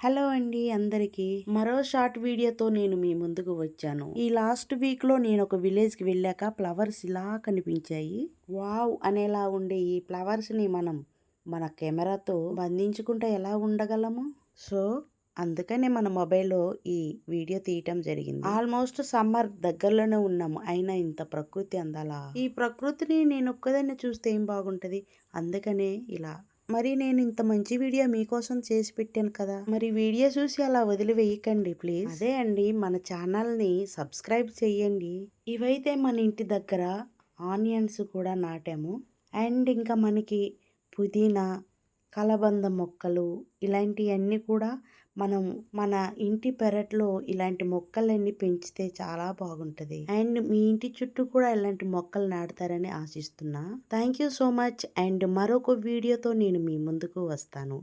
Hello అండి అందరికీ మరో షార్ట్ వీడియోతో నేను మీ ముందుకు వచ్చాను. ఈ లాస్ట్ వీక్ లో నేను ఒక విలేజ్ కి వెళ్ళాక ఫ్లవర్స్ ఇలా కనిపించాయి. వావ్ అనేలా ఉండే ఈ ఫ్లవర్స్ ని మనం మన కెమెరాతో బంధించుకుంటే ఎలా ఉండగలము? సో అందుకనే మన మొబైల్లో ఈ వీడియో తీయటం జరిగింది. ఆల్మోస్ట్ సమ్మర్ దగ్గరలోనే ఉన్నాము, అయినా ఇంత ప్రకృతి అందాలా? ఈ ప్రకృతిని నేను ఒక్కదాన్ని చూస్తే ఏం బాగుంటది, అందుకనే ఇలా. మరి నేను ఇంత మంచి వీడియో మీకోసం చేసి పెట్టాను కదా, మరి వీడియో చూసి అలా వదిలివేయకండి ప్లీజ్. అదే అండి, మన ఛానల్ని సబ్స్క్రైబ్ చేయండి. ఇవైతే మన ఇంటి దగ్గర ఆనియన్స్ కూడా నాటాము. అండ్ ఇంకా మనకి పుదీనా, కలబంద మొక్కలు ఇలాంటివన్నీ కూడా మనం మన ఇంటి పెరట్లో ఇలాంటి మొక్కలన్నీ పెంచితే చాలా బాగుంటుంది. అండ్ మీ ఇంటి చుట్టూ కూడా ఇలాంటి మొక్కలు నాటుతారని ఆశిస్తున్నా. Thank you so much. And మరొక వీడియోతో నేను మీ ముందుకు వస్తాను.